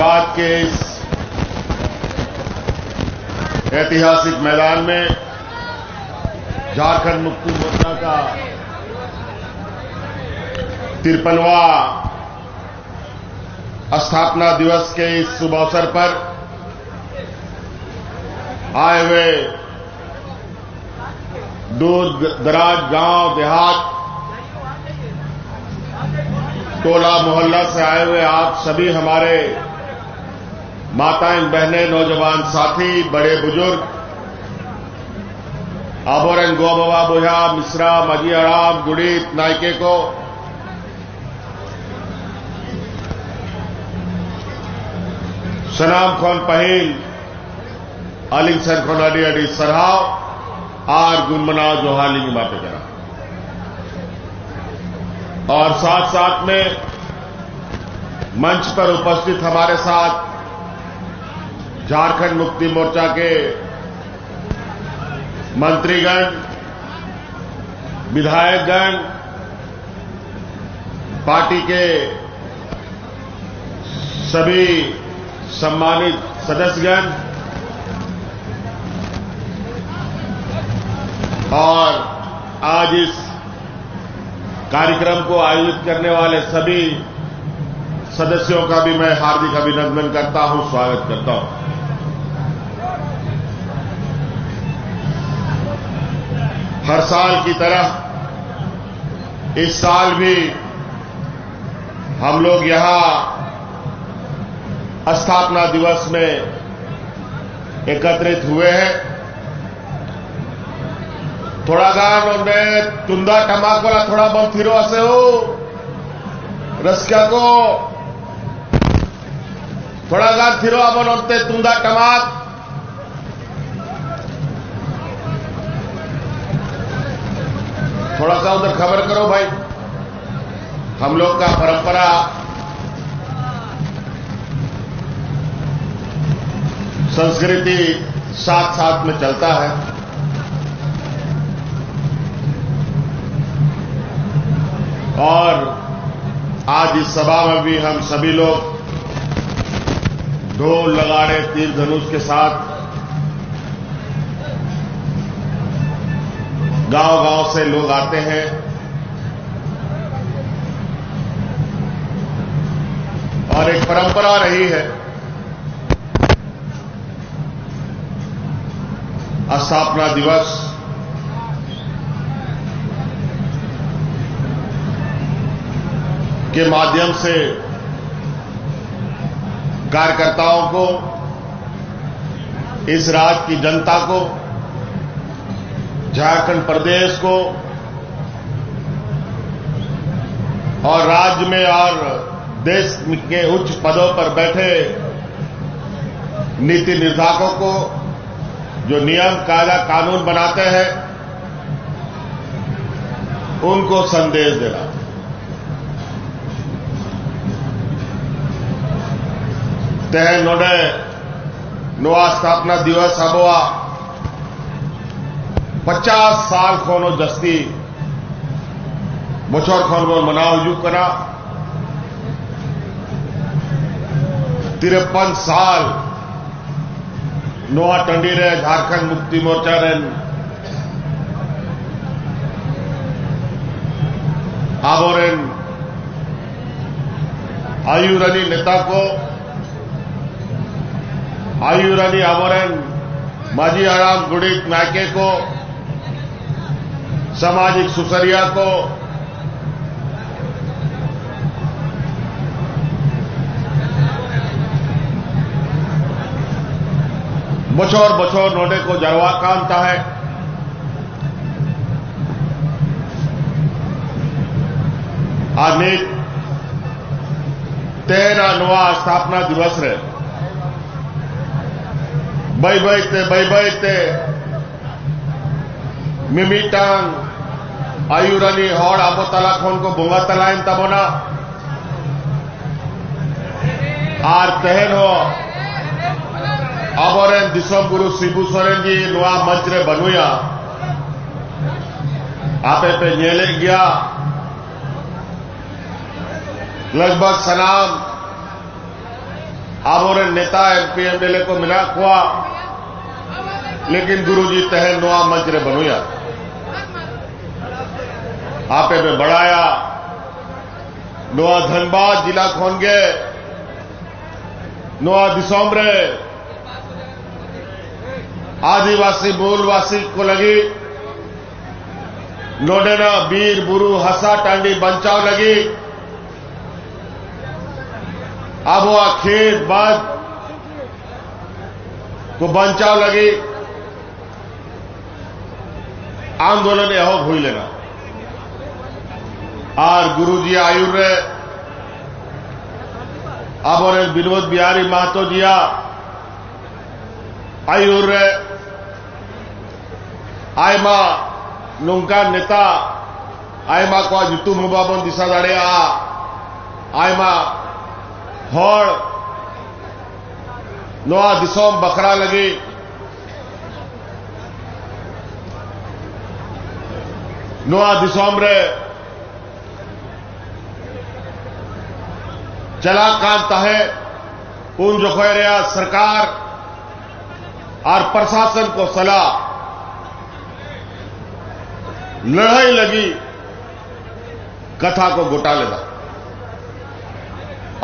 धनबाद के इस ऐतिहासिक मैदान में झारखंड मुक्ति मोर्चा का 53वां स्थापना दिवस के इस शुभ अवसर पर आए हुए दूर दराज गांव देहात टोला मोहल्ला से आए हुए आप सभी हमारे माताएं बहनें नौजवान साथी बड़े बुजुर्ग आबोरन गोबवा बोया मिश्रा मजी आराम गुड़ीत नायके को सनाम खोन पहिल आलिंग सर खोन अडी अडी सरहाव आर गुनमनाव जोहालिंग बातें करा और साथ साथ में मंच पर उपस्थित हमारे साथ झारखंड मुक्ति मोर्चा के मंत्रीगण विधायकगण पार्टी के सभी सम्मानित सदस्यगण और आज इस कार्यक्रम को आयोजित करने वाले सभी सदस्यों का भी मैं हार्दिक अभिनंदन करता हूं, स्वागत करता हूं। हर साल की तरह इस साल भी हम लोग यहां स्थापना दिवस में एकत्रित हुए हैं। थोड़ा गान उन्हें तुंदा टमाक वाला थोड़ा बहुत फिरो से हो रसक्या को थोड़ा गान फिरो अपन उनते तुंदा टमाक थोड़ा सा उधर खबर करो भाई। हम लोग का परंपरा संस्कृति साथ साथ में चलता है और आज इस सभा में भी हम सभी लोग ढोल लगाड़े तीर धनुष के साथ गांव-गांव से लोग आते हैं और एक परंपरा रही है स्थापना दिवस के माध्यम से कार्यकर्ताओं को इस राज्य की जनता को झारखंड प्रदेश को और राज्य में और देश के उच्च पदों पर बैठे नीति निर्धारकों को जो नियम कायदा कानून बनाते हैं उनको संदेश देना। तेहे नोडे नवा स्थापना दिवस अबवा 50 साल खोनो जस्ती बचर खोन बोल मनाव युग करा 53 साल नोआ टंडी रे झारखंड मुक्ति मोर्चा रे आबोरेन आयुरानी नेता को आयुरानी आबोरेन माजी आराम गुड़ीत नायके को सामाजिक सुसरिया को बचोर बचोर नोडे को जरवा कांता है आनित 13 नवा स्थापना दिवस रे बाई ते मिमिटांग आयुरानी हड़ आबो तला खोन को बोंगा तलाइन तबोना आर तहन हो आबोरेन दिसम गुरु शिबू सोरेन जी नवा मंच रे बनुया आपे पे नेले गया लगभग सनाम आबोरे नेता एमपी एमएलए को मिला कुआ लेकिन गुरुजी तहे नुआ मंच रे बनुया आपे में बढ़ाया नुआ धनबाद जिला खोन गे नुआ दिसोम रे आदिवासी मूलवासी को लगी नोडेना बीर बुरु हसा टांडी बंचाव लगी अब वह खेत बाद को बंचाव लगी आंदोलन यह हुई लेना और गुरुजी आयुर रे अब और विनोद बिहारी महतो जिया आयुर रे आयमा नौका नेता आयमा को जितु मुबाबन दिशा दाड़े आयमा हड़ नोआ दिसोम बखरा लगी नोआ दिसोम रे चला कांता है उन जो कह रहा सरकार और प्रशासन को सलाह लड़ाई लगी कथा को घोटाले दा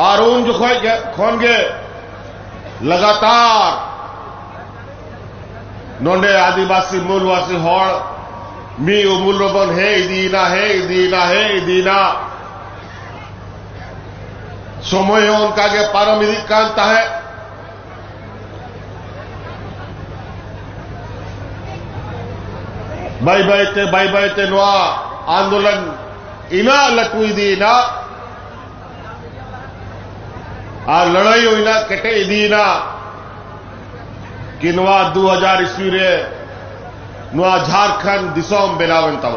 और उन जो खोन गे लगातार नोंडे आदिवासी मूलवासी हड़ मी उमूल रोबन है इदीना है इदीना है इदीना समय उनका के पारमिक कांता है बाई ते नुआ आंदोलन इना लटू इदीना आ लड़ाई होना कटे इदीना कि नुआ 2000 ईस्वी रे नुआ झारखंड दिसोम बेलावन तब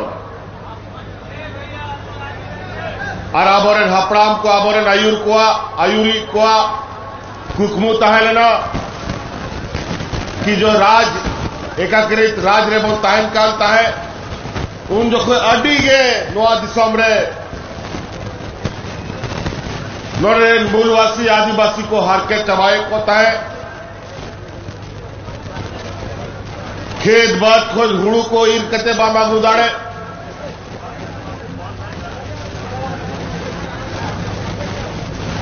और आबोरेन हपड़ाम को आबोरेन आयुरी को कुकमु तहलना कि जो राज एकाकृत राज रे बन ताहन कालता है उन जो कोई अडी गे नुआ दिसोम रे नोरे मूलवासी आदिवासी को हर के चबाए होता है खेत बात खोज हुड़ू को ईर कते बाबा गुदाड़े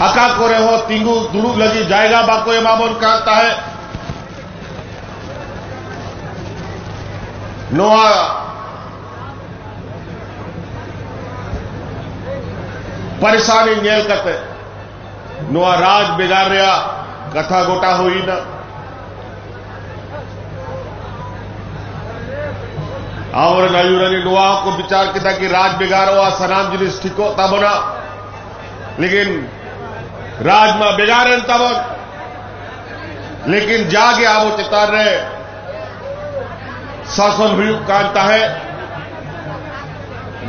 अका को रे हो तिंगू दुड़ू लगी जाएगा बाको ये बाबन कहता है नोआ परेशानी नेल करते नुआ राज बिगाड़ रहा कथा गोटा हुई ना और नायुरानी नुआ को विचार किया कि राज बिगाड़ो सनाम जिनिस ठीको तबना लेकिन राज में बिगाड़न तब लेकिन जागे आवो चितार रहे शासन हुई कांता है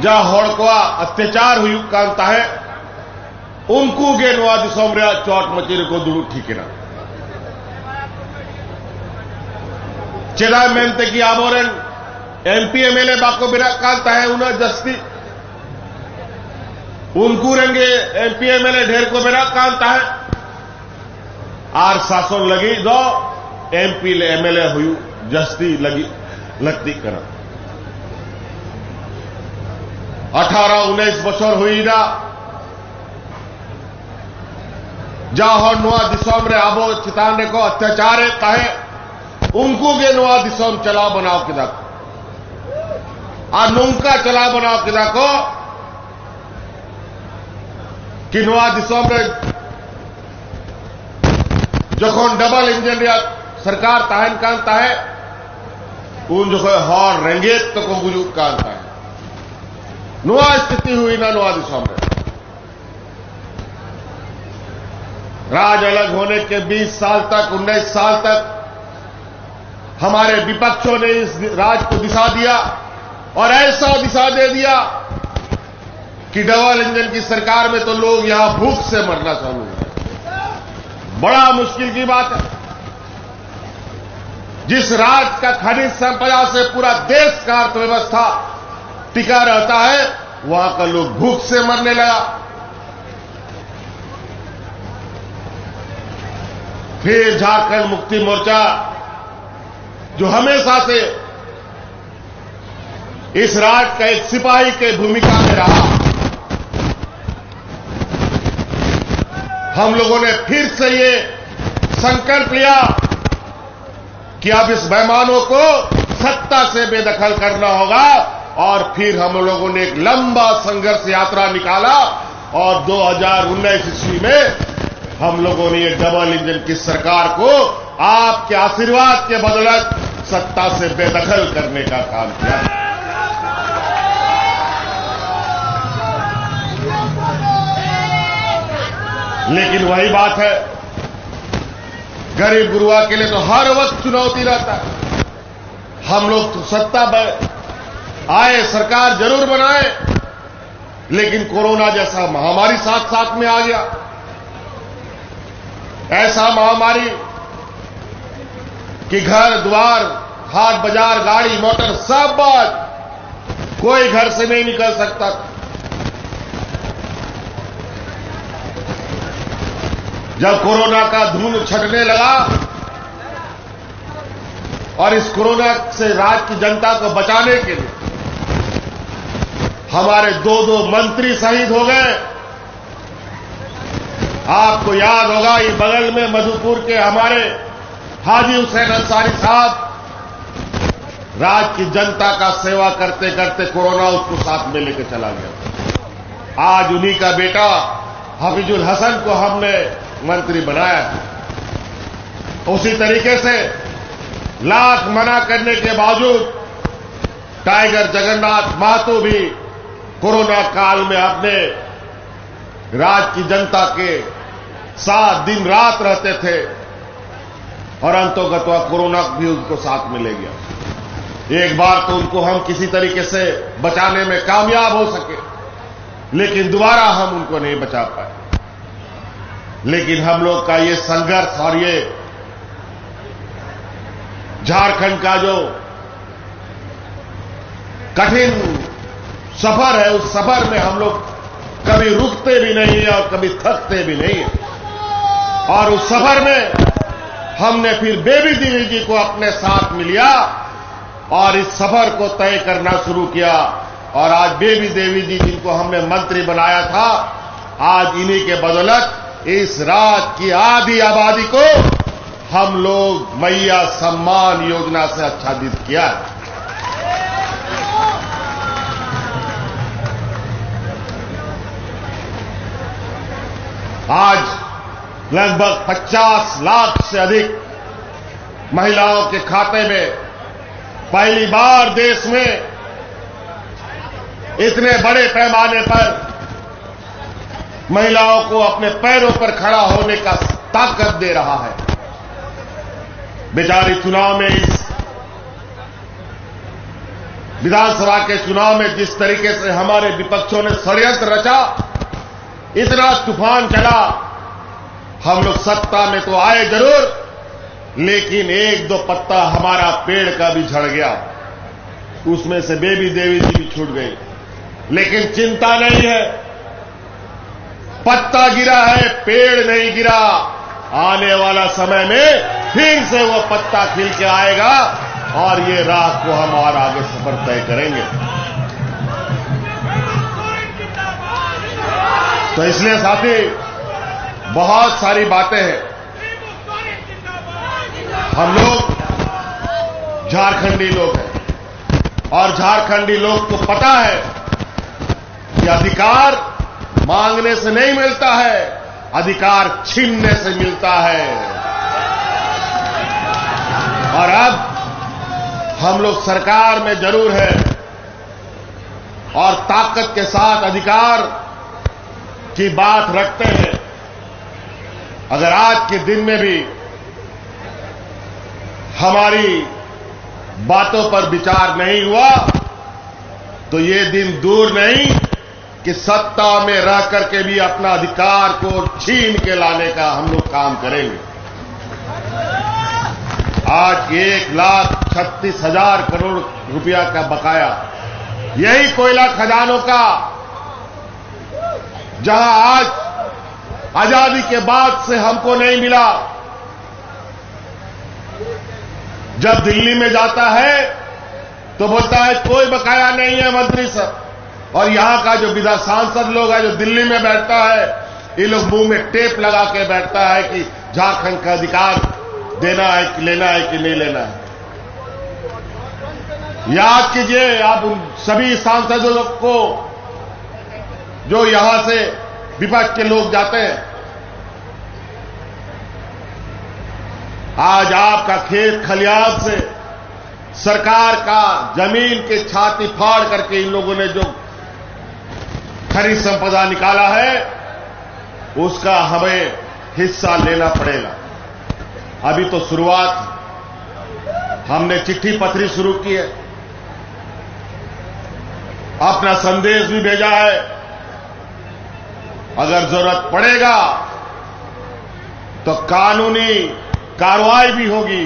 जा होड़कुआ अत्याचार हुई कांता है उनको गे नुआ दिसोम रे चोट मचीर को दुड़ू ठीकना चेदा मेनते की आबोरेन एमपी एमएलए बाको बिना कांता है उन्हें जस्ती उनको रेंगे एमपी एमएलए ढेर को बिना कांता है आर शासन लगी दो एमपी एमएलए हुई जस्ती लगी लगती करा 18-19 बछर हुई ना जहां नुआ दिसोम रे आबो चितान रे को अत्याचार कहे उनको गे नुआ दिसोम चला बनाओ किदा आ नौका चला बनाओ किदा को कि नुआ दिसोम रे जखन डबल इंजन रे सरकार ताहन कांता है उन जो हर रेंगेत तो को बुजुर्ग कांता है नुआ स्थिति हुई ना नुआ दिसोम रे राज अलग होने के 20 साल तक 19 साल तक हमारे विपक्षों ने इस राज को दिशा दिया और ऐसा दिशा दे दिया कि डबल इंजन की सरकार में तो लोग यहां भूख से मरना चालू है। बड़ा मुश्किल की बात है जिस राज्य का खनिज संपदा से पूरा देश का अर्थव्यवस्था टिका रहता है वहां का लोग भूख से मरने लगा। फिर झारखंड मुक्ति मोर्चा जो हमेशा से इस राज्य का एक सिपाही के भूमिका में रहा, हम लोगों ने फिर से ये संकल्प लिया कि अब इस बेईमानों को सत्ता से बेदखल करना होगा। और फिर हम लोगों ने एक लंबा संघर्ष यात्रा निकाला और 2019 ईस्वी में हम लोगों ने ये डबल इंजन की सरकार को आपके आशीर्वाद के बदौलत सत्ता से बेदखल करने का काम किया। लेकिन वही बात है, गरीब गुरुआ के लिए तो हर वक्त चुनौती रहता है। हम लोग तो सत्ता आए, सरकार जरूर बनाए, लेकिन कोरोना जैसा महामारी साथ साथ में आ गया। ऐसा महामारी कि घर द्वार, हाट बाजार, गाड़ी मोटर सब बंद, कोई घर से नहीं निकल सकता। जब कोरोना का धुंध छटने लगा और इस कोरोना से राज्य की जनता को बचाने के लिए हमारे 2 मंत्री शहीद हो गए। आपको याद होगा, ये बगल में मधुपुर के हमारे हाजी हुसैन अंसारी साहब राज्य की जनता का सेवा करते करते कोरोना उसको साथ में लेकर चला गया। आज उन्हीं का बेटा हफीजुल हसन को हमने मंत्री बनाया। उसी तरीके से लाख मना करने के बावजूद टाइगर जगन्नाथ महतो भी कोरोना काल में अपने राज्य की जनता के साथ दिन रात रहते थे और अंतोगत्वा कोरोना भी उनको साथ में ले गया। एक बार तो उनको हम किसी तरीके से बचाने में कामयाब हो सके, लेकिन दोबारा हम उनको नहीं बचा पाए। लेकिन हम लोग का ये संघर्ष और ये झारखंड का जो कठिन सफर है, उस सफर में हम लोग कभी रुकते भी नहीं है और कभी थकते भी नहीं है। और उस सफर में हमने फिर बेबी देवी जी को अपने साथ में लिया और इस सफर को तय करना शुरू किया। और आज बेबी देवी जी जिनको हमने मंत्री बनाया था, आज इन्हीं के बदौलत इस राज्य की आधी आबादी को हम लोग मैया सम्मान योजना से आच्छादित किया है। आज लगभग 50 लाख से अधिक महिलाओं के खाते में पहली बार देश में इतने बड़े पैमाने पर महिलाओं को अपने पैरों पर खड़ा होने का ताकत दे रहा है। बेचारी चुनाव में, इस विधानसभा के चुनाव में जिस तरीके से हमारे विपक्षों ने षड्यंत्र रचा, इतना तूफान चला, हम लोग सत्ता में तो आए जरूर, लेकिन 1-2 पत्ता हमारा पेड़ का भी झड़ गया। उसमें से बेबी देवी जी भी छूट गई। लेकिन चिंता नहीं है, पत्ता गिरा है, पेड़ नहीं गिरा। आने वाला समय में फिर से वो पत्ता खिल के आएगा और ये राह को हम और आगे सफर तय करेंगे। तो इसलिए साथी, बहुत सारी बातें हैं। हम लोग झारखंडी लोग हैं और झारखंडी लोग को पता है कि अधिकार मांगने से नहीं मिलता है, अधिकार छीनने से मिलता है। और अब हम लोग सरकार में जरूर है और ताकत के साथ अधिकार की बात रखते हैं। अगर आज के दिन में भी हमारी बातों पर विचार नहीं हुआ तो ये दिन दूर नहीं कि सत्ता में रह करके भी अपना अधिकार को छीन के लाने का हम लोग काम करेंगे। आज 1,36,000 करोड़ रुपया का बकाया, यही कोयला खदानों का, जहां आज आजादी के बाद से हमको नहीं मिला, जब दिल्ली में जाता है तो बोलता है कोई बकाया नहीं है मंत्री साहब, और यहां का जो विधान सांसद लोग है जो दिल्ली में बैठता है, ये लोग मुंह में टेप लगा के बैठता है कि झारखंड का अधिकार देना है कि लेना है कि नहीं लेना है। याद कीजिए आप उन सभी सांसदों को जो यहां से विपक्ष के लोग जाते हैं। आज आपका खेत खलियान से सरकार का जमीन के छाती फाड़ करके इन लोगों ने जो खनिज संपदा निकाला है उसका हमें हिस्सा लेना पड़ेगा। अभी तो शुरुआत, हमने चिट्ठी पत्री शुरू की है, अपना संदेश भी भेजा है। अगर जरूरत पड़ेगा तो कानूनी कार्रवाई भी होगी,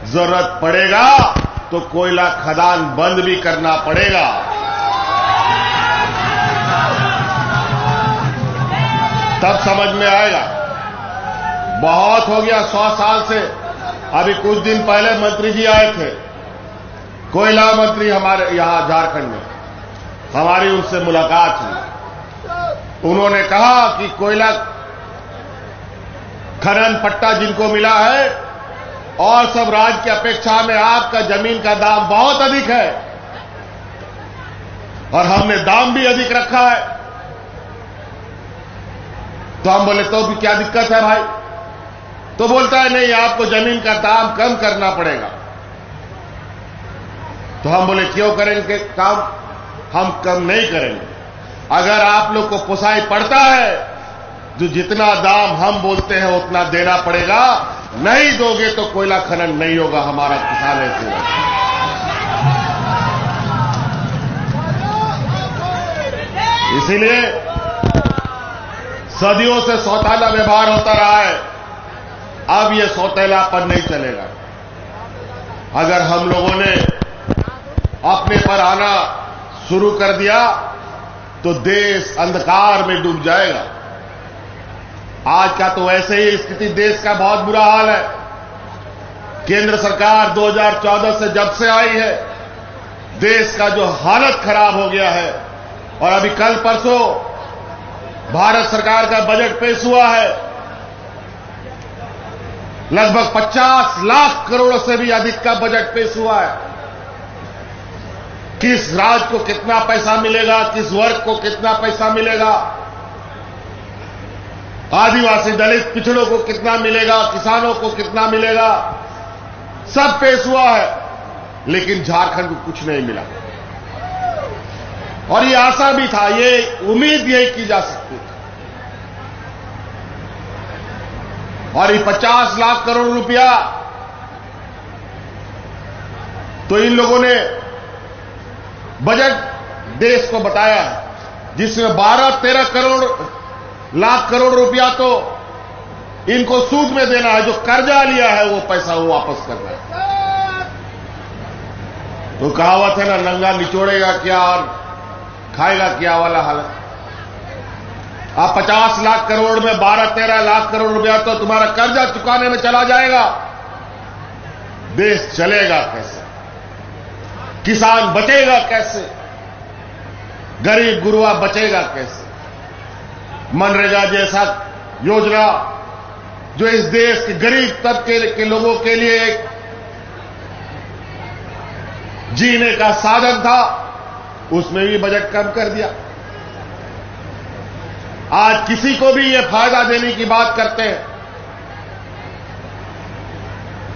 जरूरत पड़ेगा तो कोयला खदान बंद भी करना पड़ेगा। तब समझ में आएगा। बहुत हो गया 100 साल से। अभी कुछ दिन पहले मंत्री जी आए थे, कोयला मंत्री हमारे यहां झारखंड में, हमारी उनसे मुलाकात हुई। उन्होंने कहा कि कोयला खनन पट्टा जिनको मिला है और सब राज्य की अपेक्षा में आपका जमीन का दाम बहुत अधिक है और हमने दाम भी अधिक रखा है। तो हम बोले तो भी क्या दिक्कत है भाई? तो बोलता है नहीं, आपको जमीन का दाम कम करना पड़ेगा। तो हम बोले क्यों करेंगे काम? हम कम नहीं करेंगे। अगर आप लोग को पोसाई पड़ता है जो जितना दाम हम बोलते हैं उतना देना पड़ेगा, नहीं दोगे तो कोयला खनन नहीं होगा। हमारा किसान ऐसे इसीलिए सदियों से सौतेला व्यवहार होता रहा है, अब यह सौतेलापन नहीं चलेगा। अगर हम लोगों ने अपने पर आना शुरू कर दिया तो देश अंधकार में डूब जाएगा। आज का तो वैसे ही स्थिति देश का बहुत बुरा हाल है। केंद्र सरकार 2014 से जब से आई है, देश का जो हालत खराब हो गया है। और अभी कल परसों भारत सरकार का बजट पेश हुआ है, लगभग 50 लाख करोड़ से भी अधिक का बजट पेश हुआ है। किस राज्य को कितना पैसा मिलेगा, किस वर्ग को कितना पैसा मिलेगा, आदिवासी दलित पिछड़ों को कितना मिलेगा, किसानों को कितना मिलेगा, सब पेश हुआ है। लेकिन झारखंड को कुछ नहीं मिला। और ये आशा भी था, ये उम्मीद यही की जा सकती थी। और ये 50 लाख करोड़ रुपया तो इन लोगों ने बजट देश को बताया है, जिसमें 12-13 लाख करोड़ रुपया तो इनको सूद में देना है। जो कर्जा लिया है वो पैसा वो वापस करना है। तो कहावत है ना, नंगा निचोड़ेगा क्या और खाएगा क्या वाला हालत। आप 50 लाख करोड़ में 12-13 लाख करोड़ रुपया तो तुम्हारा कर्जा चुकाने में चला जाएगा। देश चलेगा कैसे? किसान बचेगा कैसे? गरीब गुरुआ बचेगा कैसे? मनरेगा जैसा योजना जो इस देश के गरीब तबके के लोगों के लिए एक जीने का साधन था, उसमें भी बजट कम कर दिया। आज किसी को भी ये फायदा देने की बात करते हैं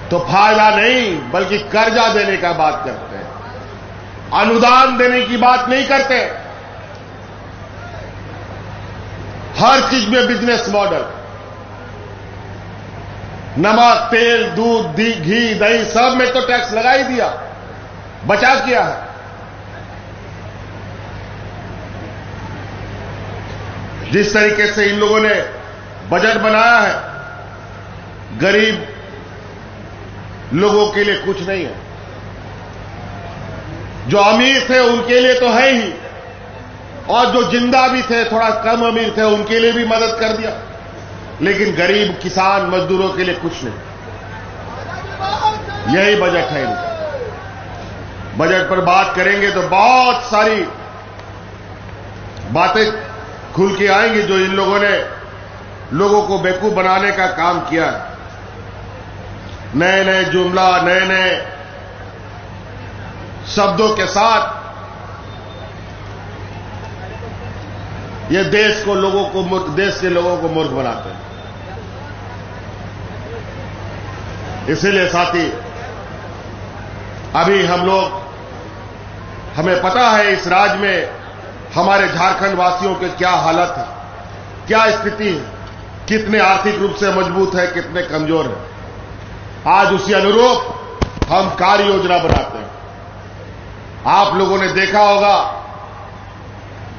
तो फायदा नहीं बल्कि कर्जा देने का बात करते हैं, अनुदान देने की बात नहीं करते। हर चीज में बिजनेस मॉडल, नमक, तेल, दूध, घी, दही सब में तो टैक्स लगा ही दिया, बचा किया है। जिस तरीके से इन लोगों ने बजट बनाया है, गरीब लोगों के लिए कुछ नहीं है। जो अमीर थे उनके लिए तो है ही, और जो जिंदा भी थे, थोड़ा कम अमीर थे, उनके लिए भी मदद कर दिया। लेकिन गरीब किसान मजदूरों के लिए कुछ नहीं। यही बजट है इनका। बजट पर बात करेंगे तो बहुत सारी बातें खुल के आएंगी जो इन लोगों ने लोगों को बेवकूफ बनाने का काम किया है। नए नए जुमला, नए नए शब्दों के साथ ये देश के लोगों को मूर्ख बनाते हैं। इसीलिए साथी, अभी हमें पता है इस राज्य में हमारे झारखंड वासियों के क्या हालत है, क्या स्थिति है, कितने आर्थिक रूप से मजबूत है, कितने कमजोर है। आज उसी अनुरूप हम कार्य योजना बनाते हैं। आप लोगों ने देखा होगा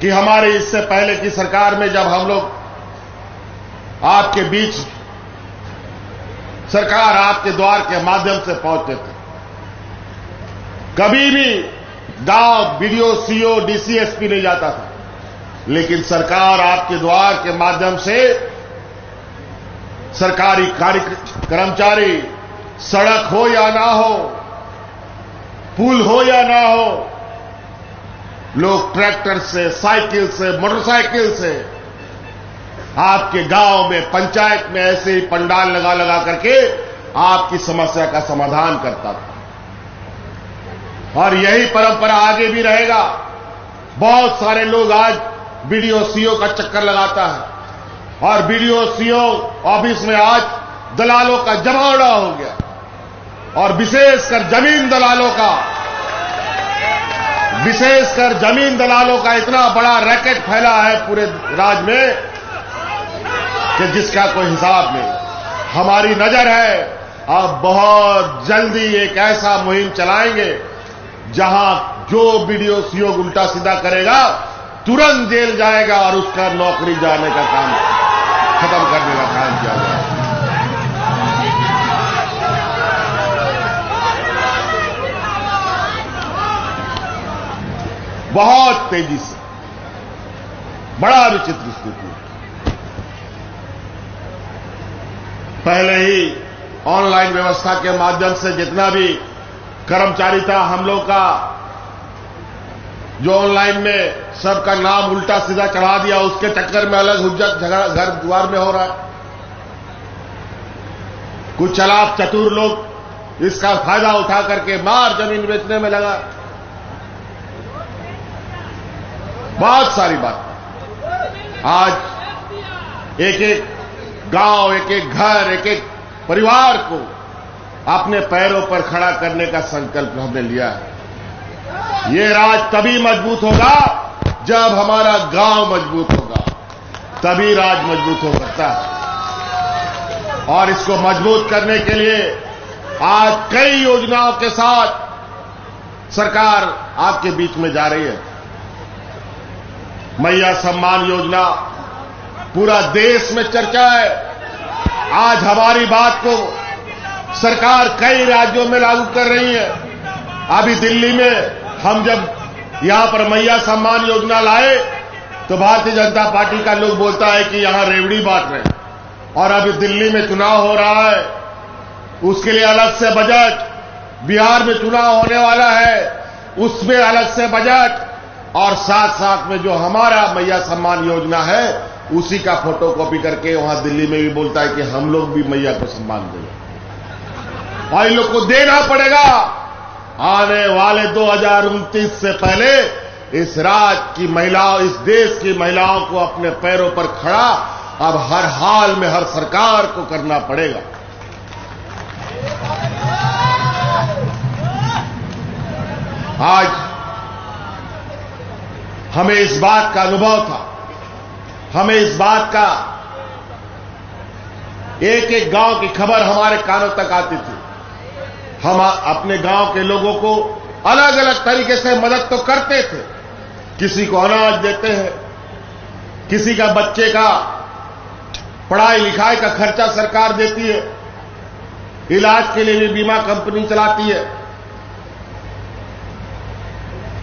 कि हमारे इससे पहले की सरकार में जब हम लोग आपके बीच सरकार आपके द्वार के माध्यम से पहुंचते थे, कभी भी गांव बीडीओ, सीओ, डीसी, एसपी नहीं जाता था, लेकिन सरकार आपके द्वार के माध्यम से सरकारी कर्मचारी, सड़क हो या ना हो, पुल हो या ना हो, लोग ट्रैक्टर से, साइकिल से, मोटरसाइकिल से आपके गांव में, पंचायत में ऐसे ही पंडाल लगा लगा करके आपकी समस्या का समाधान करता था। और यही परंपरा आगे भी रहेगा। बहुत सारे लोग आज बीडीओ, सीओ का चक्कर लगाता है और बीडीओ, सीओ ऑफिस में आज दलालों का जमावड़ा हो गया, और विशेषकर जमीन दलालों का इतना बड़ा रैकेट फैला है पूरे राज्य में कि जिसका कोई हिसाब नहीं। हमारी नजर है, अब बहुत जल्दी एक ऐसा मुहिम चलाएंगे जहां जो बीडीओ, सीओ उल्टा सीधा करेगा तुरंत जेल जाएगा और उसका नौकरी जाने का काम खत्म करने का काम किया जाएगा। बहुत तेजी से, बड़ा विचित्र स्थिति। पहले ही ऑनलाइन व्यवस्था के माध्यम से जितना भी कर्मचारी था हम लोग का, जो ऑनलाइन में सबका नाम उल्टा सीधा चढ़ा दिया, उसके चक्कर में अलग हुज्जत झगड़ा घर द्वार में हो रहा है। कुछ चालाक चतुर लोग इसका फायदा उठा करके मार जमीन बेचने में लगा। बहुत सारी बात। आज एक एक गांव, एक एक घर, एक एक परिवार को अपने पैरों पर खड़ा करने का संकल्प हमने लिया है। ये राज्य तभी मजबूत होगा जब हमारा गांव मजबूत होगा, तभी राज्य मजबूत हो सकता है। और इसको मजबूत करने के लिए आज कई योजनाओं के साथ सरकार आपके बीच में जा रही है। मैया सम्मान योजना पूरा देश में चर्चा है। आज हमारी बात को सरकार कई राज्यों में लागू कर रही है। अभी दिल्ली में हम जब यहां पर मैया सम्मान योजना लाए तो भारतीय जनता पार्टी का लोग बोलता है कि यहां रेवड़ी बांट रहे हैं, और अभी दिल्ली में चुनाव हो रहा है, उसके लिए अलग से बजट, बिहार में चुनाव होने वाला है उसमें अलग से बजट, और साथ साथ में जो हमारा मैया सम्मान योजना है उसी का फोटोकॉपी करके वहां दिल्ली में भी बोलता है कि हम लोग भी मैया को सम्मान देंगे। और इन लोग को देना पड़ेगा। आने वाले 2029 से पहले इस राज्य की महिलाओं, इस देश की महिलाओं को अपने पैरों पर खड़ा अब हर हाल में हर सरकार को करना पड़ेगा। आज हमें इस बात का अनुभव था, हमें इस बात का एक एक गांव की खबर हमारे कानों तक आती थी। हम अपने गांव के लोगों को अलग अलग तरीके से मदद तो करते थे, किसी को अनाज देते हैं, किसी का बच्चे का पढ़ाई लिखाई का खर्चा सरकार देती है, इलाज के लिए भी बीमा कंपनी चलाती है,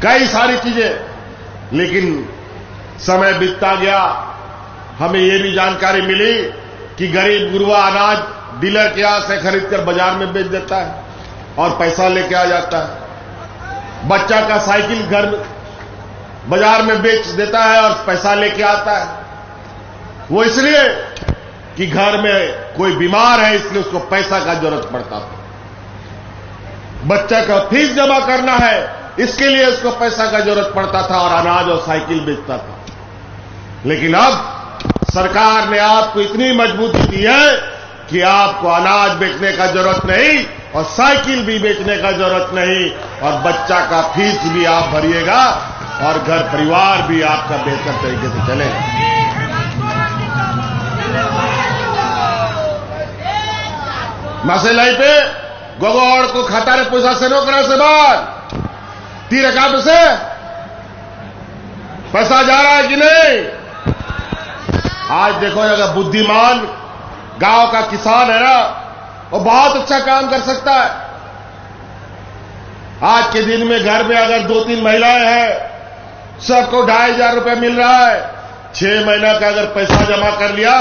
कई सारी चीजें। लेकिन समय बीतता गया, हमें यह भी जानकारी मिली कि गरीब गुरबा अनाज डीलर के यहां से खरीदकर बाजार में बेच देता है। और पैसा लेके आ जाता है। बच्चा का साइकिल घर बाजार में बेच देता है और पैसा लेके आता है। वो इसलिए कि घर में कोई बीमार है, इसलिए उसको पैसा का जरूरत पड़ता था। बच्चा का फीस जमा करना है, इसके लिए उसको पैसा का जरूरत पड़ता था और अनाज और साइकिल बेचता था। लेकिन अब सरकार ने आपको इतनी मजबूती दी है कि आपको अनाज बेचने का जरूरत नहीं और साइकिल भी बेचने का जरूरत नहीं, और बच्चा का फीस भी आप भरिएगा और घर परिवार भी आपका बेहतर तरीके से चलेगा। मसलाई पे गोगोड़ को खाता रे पैसा से नो करा से बाद तीर अकाब से पैसा जा रहा है कि नहीं? आज देखो, अगर बुद्धिमान गांव का किसान है ना, वो बहुत अच्छा काम कर सकता है। आज के दिन में घर में अगर 2-3 महिलाएं हैं, सबको 2500 रुपये मिल रहा है। 6 महीना का अगर पैसा जमा कर लिया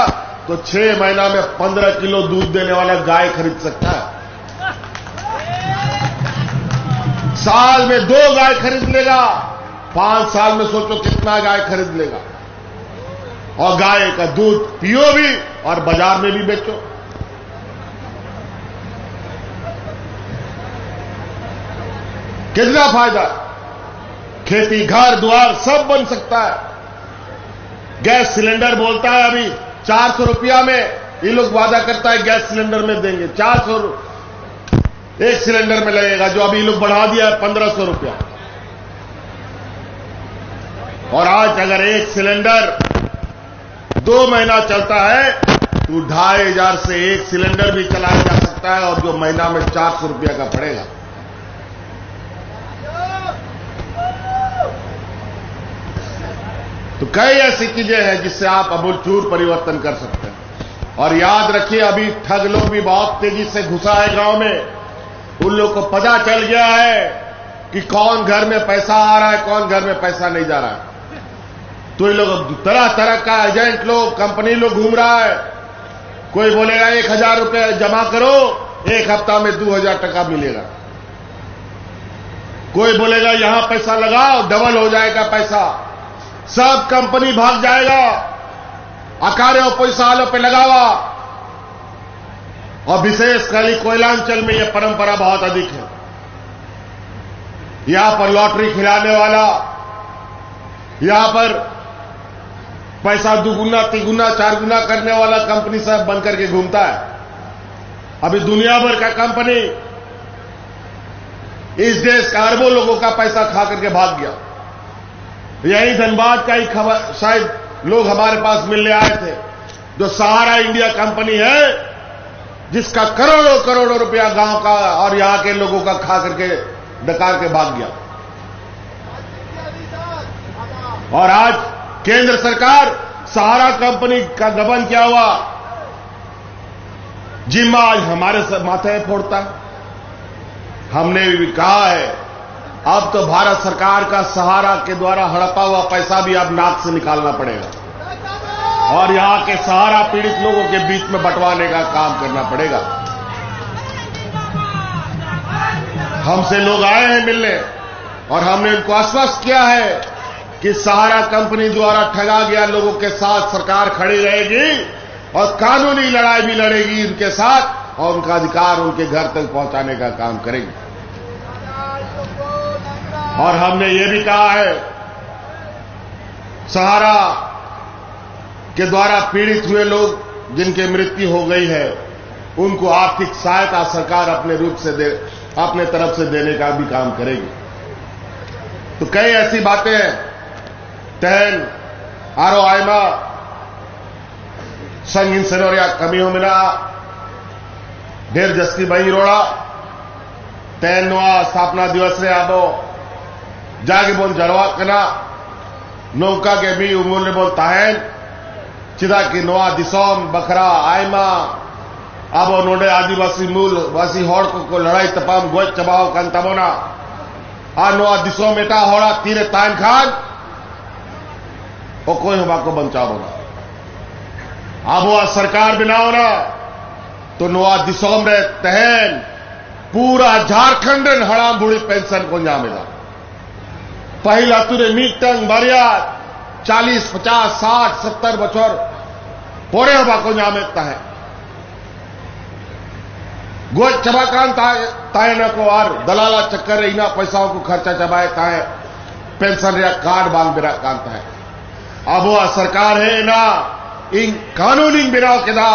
तो 6 महीना में 15 किलो दूध देने वाला गाय खरीद सकता है। साल में 2 गाय खरीद लेगा, 5 साल में सोचो कितना गाय खरीद लेगा। और गाय का दूध पियो भी और बाजार में भी बेचो। कितना फायदा? खेती, घर द्वार सब बन सकता है। गैस सिलेंडर बोलता है अभी 400 रुपया में, ये लोग वादा करता है गैस सिलेंडर में देंगे। 400 एक सिलेंडर में लगेगा, जो अभी लोग बढ़ा दिया है 1500 रुपया। और आज अगर एक सिलेंडर 2 महीना चलता है तो 2500 से एक सिलेंडर भी चलाया जा सकता है, और जो महीना में 400 रुपया का पड़ेगा। तो कई ऐसी चीजें हैं जिससे आप अमूलचूर परिवर्तन कर सकते हैं। और याद रखिए, अभी ठग लोग भी बहुत तेजी से घुसा है गांव में। उन लोग को पता चल गया है कि कौन घर में पैसा आ रहा है, कौन घर में पैसा नहीं जा रहा है। तो ये लोग तरह तरह का एजेंट लोग, कंपनी लोग घूम रहा है। कोई बोलेगा 1000 रुपये जमा करो, 1 हफ्ता में 2000 टका मिलेगा। कोई बोलेगा यहां पैसा लगाओ, डबल हो जाएगा पैसा। सब कंपनी भाग जाएगा, अकारे पैसा आलो पे लगावा। और विशेष खाली कोयलांचल में यह परंपरा बहुत अधिक है। यहां पर लॉटरी खिलाने वाला, यहां पर पैसा 2 गुना 3 गुना 4 गुना करने वाला कंपनी सब बन करके घूमता है। अभी दुनिया भर का कंपनी इस देश का अरबों लोगों का पैसा खा करके भाग गया। यही धनबाद का ही खबर शायद लोग हमारे पास मिलने आए थे, जो सहारा इंडिया कंपनी है, जिसका करोड़ों करोड़ों रुपया गांव का और यहां के लोगों का खा करके डकार के भाग गया। और आज केंद्र सरकार सहारा कंपनी का गबन क्या हुआ, जिम्मा आज हमारे माथे फोड़ता है। हमने भी कहा है, अब तो भारत सरकार का सहारा के द्वारा हड़पा हुआ पैसा भी अब नाक से निकालना पड़ेगा और यहां के सहारा पीड़ित लोगों के बीच में बंटवाने का काम करना पड़ेगा। हमसे लोग आए हैं मिलने और हमने उनको आश्वस्त किया है कि सहारा कंपनी द्वारा ठगा गया लोगों के साथ सरकार खड़ी रहेगी और कानूनी लड़ाई भी लड़ेगी उनके साथ और उनका अधिकार उनके घर तक पहुंचाने का काम करेगी। और हमने ये भी कहा है, सहारा के द्वारा पीड़ित हुए लोग जिनकी मृत्यु हो गई है, उनको आर्थिक सहायता सरकार अपने तरफ से देने का भी काम करेगी। तो कई ऐसी बातें तहन आरो आयमा संगीन सनोरिया कमी हो मिला ढेर जस्ती बही रोड़ा तहन नोआ स्थापना दिवस रे आबो जागे बोल जरवा कना नौका के भी उमूल बोल ताहन चिदा की नोआ दिसोम बखरा आयमा आबो नोडे आदिवासी मूल वासी हॉड़ को लड़ाई तपाम गोज चबाओ कान तबोना आ नोआ दिसोम एटा हॉड़ा तीरे तान खान ओ कोई हमाको बचाओ ना आबो आ सरकार बनाओ ना तो नोआ दिसोम रे तहन पूरा झारखंड हड़ाम बुढ़ी पेंशन को जामेगा। पहला तुरे मीटंग बारिया 40, 50, 60, 70 बचर पोरे हवा को जामेता है गोज चबाकान ताए न को और दलाला चक्कर इना पैसाओं को खर्चा चबाए ताए पेंशन या कार्ड बांग बिरा कांता है। अब वो सरकार है ना इन कानूनी बिनाव के दा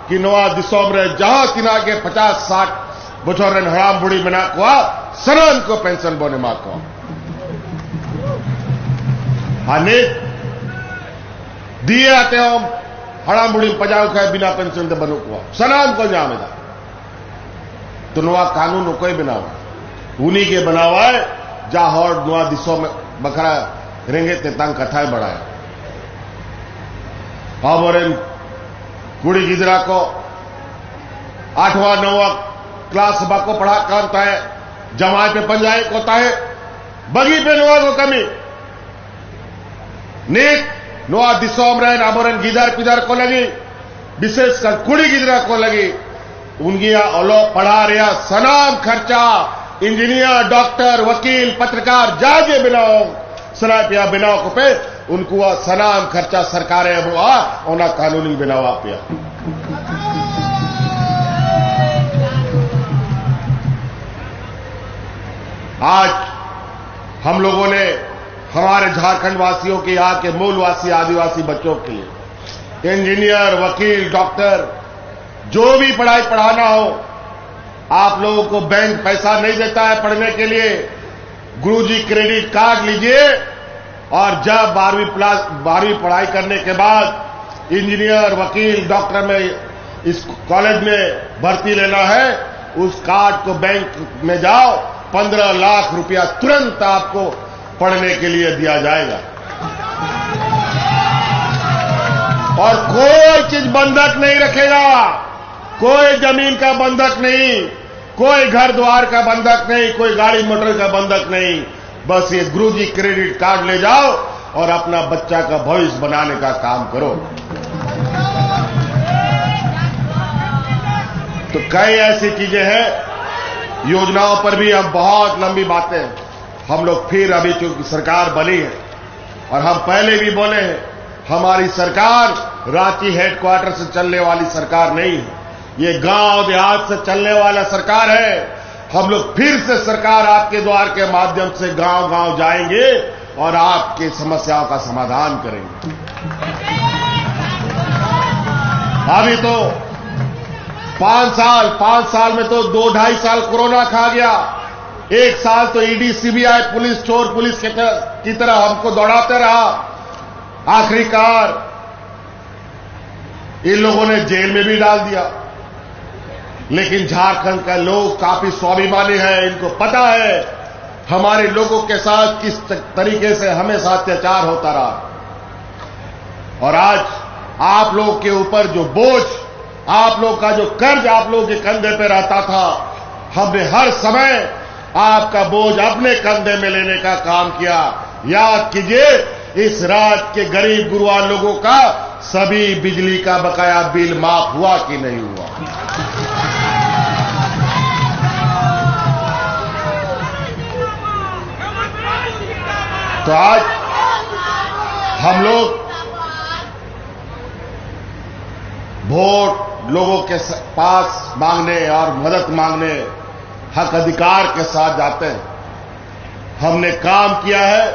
कि नवा दिसोम रे जहां तिना के 50, 60 बचोरन हराम बुढ़ी बना को सनम को पेंशन बोने मा को अनेक दिए आते हम हराम बुढ़ी पजाओ का बिना पेंशन दे बनो को सनम को जामेदा तो नवा कानून कोई बनावा उन्हीं के बनावा है जा हर नवा दिसों में बकरा रेंगे ते तंग कथाएं बढ़ाया। अब और कुड़ी गिदरा को 8वां 9वां क्लास बा को पढ़ा करता है जमाए पे पंजाए होता है बगी पे नवा को कमी नीट नवा दिसोम रहे नाबोरन गिदर पिदर को लगी विशेषकर कुड़ी गिदरा को लगी उनकी ओलो पढ़ा रहा सनाम खर्चा इंजीनियर डॉक्टर वकील पत्रकार जागे बिनाओ सनापिया बिनाओ को पे उनको सनाम खर्चा सरकारें हुआ और कानूनी बिनावा पिया। आज हम लोगों ने हमारे झारखंड वासियों के यहाँ के मूलवासी आदिवासी बच्चों के लिए इंजीनियर वकील डॉक्टर जो भी पढ़ाई पढ़ाना हो आप लोगों को बैंक पैसा नहीं देता है पढ़ने के लिए गुरुजी क्रेडिट कार्ड लीजिए और जब 12वीं पढ़ाई करने के बाद इंजीनियर वकील डॉक्टर में इस कॉलेज में भर्ती लेना है उस कार्ड को बैंक में जाओ 15 लाख रुपया तुरंत आपको पढ़ने के लिए दिया जाएगा और कोई चीज बंधक नहीं रखेगा कोई जमीन का बंधक नहीं कोई घर द्वार का बंधक नहीं कोई गाड़ी मोटर का बंधक नहीं बस ये गुरुजी क्रेडिट कार्ड ले जाओ और अपना बच्चा का भविष्य बनाने का काम करो। तो कई ऐसी चीजें हैं योजनाओं पर भी हम बहुत लंबी बातें हम लोग फिर अभी चूंकि सरकार बनी है और हम पहले भी बोले हैं हमारी सरकार रांची हेडक्वार्टर से चलने वाली सरकार नहीं है ये गांव देहात से चलने वाला सरकार है। हम लोग फिर से सरकार आपके द्वार के माध्यम से गांव गांव जाएंगे और आपकी समस्याओं का समाधान करेंगे। अभी तो 5 साल में तो 2-2.5 साल कोरोना खा गया 1 साल तो ईडी सीबीआई पुलिस चोर पुलिस की तरह हमको दौड़ाते रहा आखिरकार इन लोगों ने जेल में भी डाल दिया। लेकिन झारखंड का लोग काफी स्वाभिमानी है इनको पता है हमारे लोगों के साथ किस तरीके से हमेशा अत्याचार होता रहा और आज आप लोग के ऊपर जो बोझ आप लोग का जो कर्ज आप लोगों के कंधे पे रहता था हमने हर समय आपका बोझ अपने कंधे में लेने का काम किया। याद कीजिए इस राज्य के गरीब गुरुआ लोगों का सभी बिजली का बकाया बिल माफ हुआ कि नहीं हुआ। तो आज हम लोग वोट लोगों के पास मांगने और मदद मांगने हक अधिकार के साथ जाते हैं। हमने काम किया है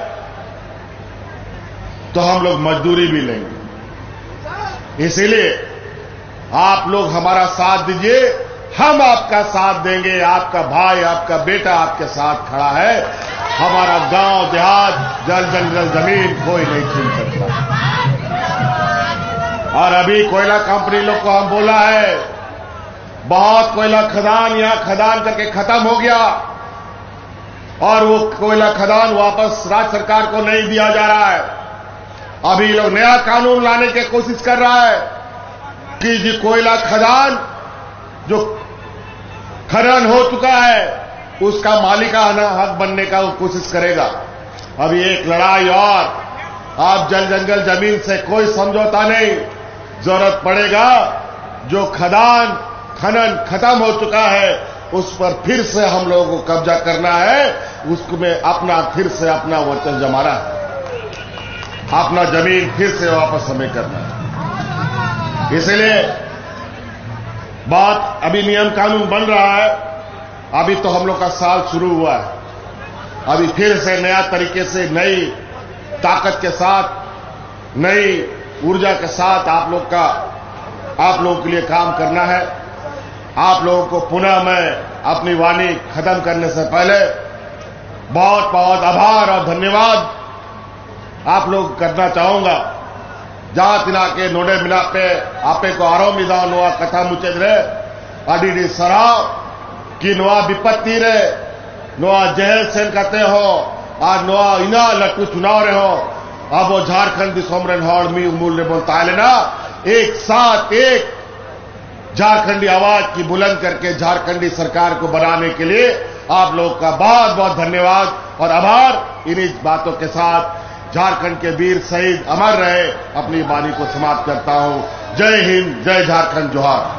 तो हम लोग मजदूरी भी लेंगे इसीलिए आप लोग हमारा साथ दीजिए हम आपका साथ देंगे। आपका भाई आपका बेटा आपके साथ खड़ा है। हमारा गांव देहात जल जंगल जमीन कोई नहीं छीन सकता। और अभी कोयला कंपनी लोग को हम बोला है बहुत कोयला खदान यहां खदान करके खत्म हो गया और वो कोयला खदान वापस राज्य सरकार को नहीं दिया जा रहा है। अभी लोग नया कानून लाने की कोशिश कर रहा है कि जो कोयला खदान जो खनन हो चुका है उसका मालिकाना हक बनने का वो कोशिश करेगा। अभी एक लड़ाई और आप जल जंगल जमीन से कोई समझौता नहीं जरूरत पड़ेगा जो खदान खनन खत्म हो चुका है उस पर फिर से हम लोगों को कब्जा करना है, उसमें अपना फिर से अपना वचन जमाना है, अपना जमीन फिर से वापस हमें करना है। इसलिए बात अभी नियम कानून बन रहा है, अभी तो हम लोग का साल शुरू हुआ है, अभी फिर से नया तरीके से नई ताकत के साथ नई ऊर्जा के साथ आप लोगों के लिए काम करना है। आप लोगों को पुनः मैं अपनी वाणी खत्म करने से पहले बहुत बहुत आभार और धन्यवाद आप लोग करना चाहूंगा। जहां तिना के नोडे मिला पे आपे को आरोमिदा नोआ कथा मुचेद रे अडी सराव कि नोआ विपत्ति रे नोआ जहल सेन कहते हो और नोआ इना लट्टू चुनाव रहे हो। अब वो झारखंड सोमरन हॉल मी मूल ने बोलता है लेना एक साथ एक झारखंडी आवाज की बुलंद करके झारखंडी सरकार को बनाने के लिए आप लोग का बहुत बहुत धन्यवाद और आभार। इन्हीं बातों के साथ झारखंड के वीर शहीद अमर रहे अपनी वाणी को समाप्त करता हूं। जय हिंद, जय झारखंड, जोहार।